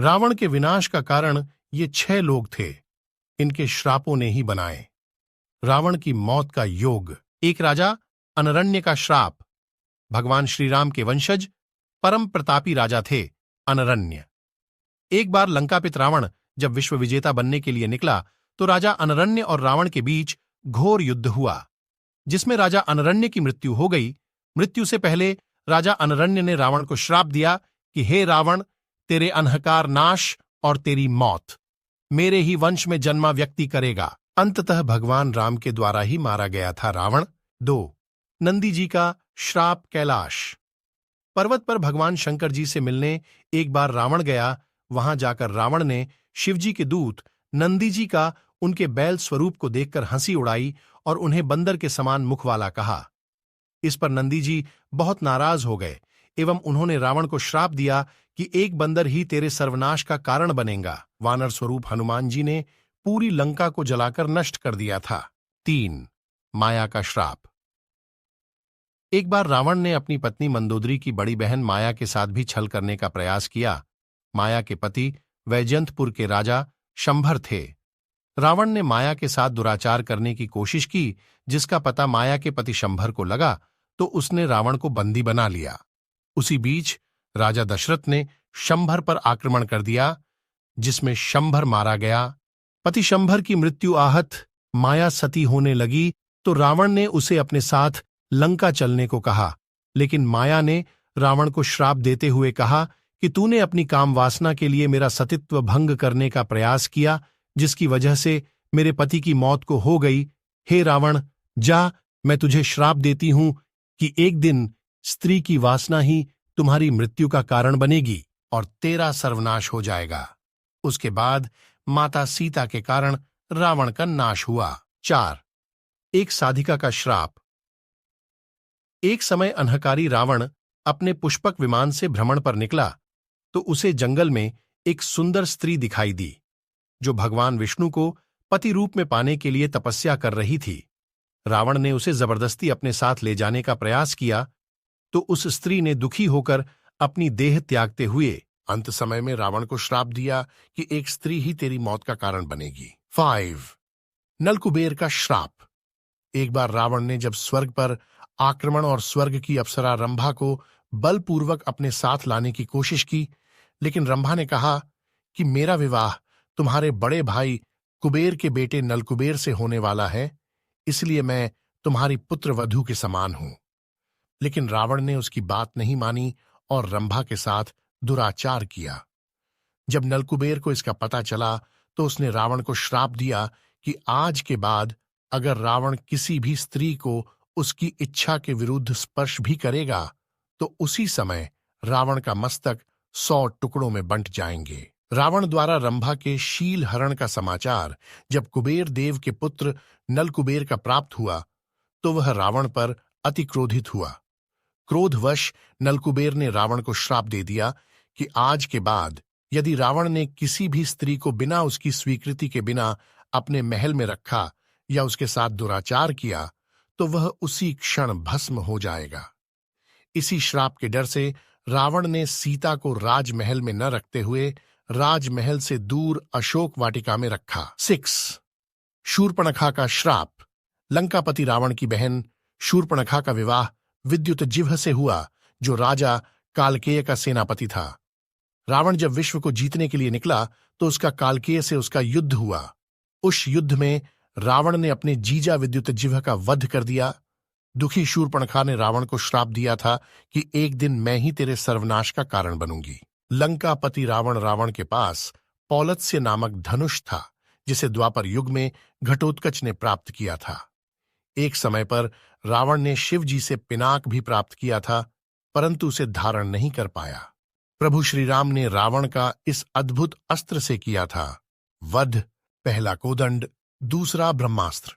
रावण के विनाश का कारण ये 6 लोग थे, इनके श्रापों ने ही बनाए। रावण की मौत का योग। एक राजा अनरण्य का श्राप। भगवान श्री राम के वंशज परम प्रतापी राजा थे अनरण्य। एक बार लंकापित रावण जब विश्व विजेता बनने के लिए निकला तो राजा अनरण्य और रावण के बीच घोर युद्ध हुआ, जिसमें राजा अनरण्य की मृत्यु हो गई। मृत्यु से पहले राजा अनरण्य ने रावण को श्राप दिया कि हे रावण, तेरे अनहकार नाश और तेरी मौत मेरे ही वंश में जन्मा व्यक्ति करेगा। अंततः भगवान राम के द्वारा ही मारा गया था रावण। 2. नंदी जी का श्राप। कैलाश पर्वत पर भगवान शंकर जी से मिलने एक बार रावण गया। वहां जाकर रावण ने शिवजी के दूत नंदी जी का उनके बैल स्वरूप को देखकर हंसी उड़ाई और उन्हें बंदर के समान मुख वाला कहा। इस पर नंदी जी बहुत नाराज हो गए एवं उन्होंने रावण को श्राप दिया कि एक बंदर ही तेरे सर्वनाश का कारण बनेगा। वानर स्वरूप हनुमान जी ने पूरी लंका को जलाकर नष्ट कर दिया था। 3. माया का श्राप। एक बार रावण ने अपनी पत्नी मंदोदरी की बड़ी बहन माया के साथ भी छल करने का प्रयास किया। माया के पति वैजयंतपुर के राजा शंभर थे। रावण ने माया के साथ दुराचार करने की कोशिश की, जिसका पता माया के पति शंभर को लगा तो उसने रावण को बंदी बना लिया। उसी बीच राजा दशरथ ने शंभर पर आक्रमण कर दिया, जिसमें शंभर मारा गया। पति शंभर की मृत्यु आहत माया सती होने लगी तो रावण ने उसे अपने साथ लंका चलने को कहा, लेकिन माया ने रावण को श्राप देते हुए कहा कि तूने अपनी काम वासना के लिए मेरा सतीत्व भंग करने का प्रयास किया, जिसकी वजह से मेरे पति की मौत को हो गई। हे रावण, जा, मैं तुझे श्राप देती हूं कि एक दिन स्त्री की वासना ही तुम्हारी मृत्यु का कारण बनेगी और तेरा सर्वनाश हो जाएगा। उसके बाद माता सीता के कारण रावण का नाश हुआ। 4. एक साधिका का श्राप। एक समय अनहकारी रावण अपने पुष्पक विमान से भ्रमण पर निकला तो उसे जंगल में एक सुंदर स्त्री दिखाई दी, जो भगवान विष्णु को पति रूप में पाने के लिए तपस्या कर रही थी। रावण ने उसे जबरदस्ती अपने साथ ले जाने का प्रयास किया तो उस स्त्री ने दुखी होकर अपनी देह त्यागते हुए अंत समय में रावण को श्राप दिया कि एक स्त्री ही तेरी मौत का कारण बनेगी। 5. नलकुबेर का श्राप। एक बार रावण ने जब स्वर्ग पर आक्रमण और स्वर्ग की अप्सरा रंभा को बलपूर्वक अपने साथ लाने की कोशिश की, लेकिन रंभा ने कहा कि मेरा विवाह तुम्हारे बड़े भाई कुबेर के बेटे नलकुबेर से होने वाला है, इसलिए मैं तुम्हारी पुत्र वधू के समान हूं। लेकिन रावण ने उसकी बात नहीं मानी और रंभा के साथ दुराचार किया। जब नलकुबेर को इसका पता चला तो उसने रावण को श्राप दिया कि आज के बाद अगर रावण किसी भी स्त्री को उसकी इच्छा के विरुद्ध स्पर्श भी करेगा तो उसी समय रावण का मस्तक 100 टुकड़ों में बंट जाएंगे। रावण द्वारा रंभा के शील हरण का समाचार जब कुबेर देव के पुत्र नलकुबेर का प्राप्त हुआ तो वह रावण पर अति क्रोधित हुआ। क्रोधवश नलकुबेर ने रावण को श्राप दे दिया कि आज के बाद यदि रावण ने किसी भी स्त्री को बिना उसकी स्वीकृति के बिना अपने महल में रखा या उसके साथ दुराचार किया तो वह उसी क्षण भस्म हो जाएगा। इसी श्राप के डर से रावण ने सीता को राजमहल में न रखते हुए राजमहल से दूर अशोक वाटिका में रखा। 6. शूर्पणखा का श्राप। लंकापति रावण की बहन शूर्पणखा का विवाह विद्युत जिह्व से हुआ, जो राजा कालकेय का सेनापति था। रावण जब विश्व को जीतने के लिए निकला तो उसका कालकेय से उसका युद्ध हुआ। उस युद्ध में रावण ने अपने जीजा विद्युत जिह्व का वध कर दिया। दुखी शूर्पणखा ने रावण को श्राप दिया था कि एक दिन मैं ही तेरे सर्वनाश का कारण बनूंगी। लंकापति रावण के पास पौलत्स्य नामक धनुष था, जिसे द्वापर युग में घटोत्कच ने प्राप्त किया था। एक समय पर रावण ने शिव जी से पिनाक भी प्राप्त किया था, परंतु उसे धारण नहीं कर पाया। प्रभु श्री राम ने रावण का इस अद्भुत अस्त्र से किया था वध। पहला कोदंड, दूसरा ब्रह्मास्त्र।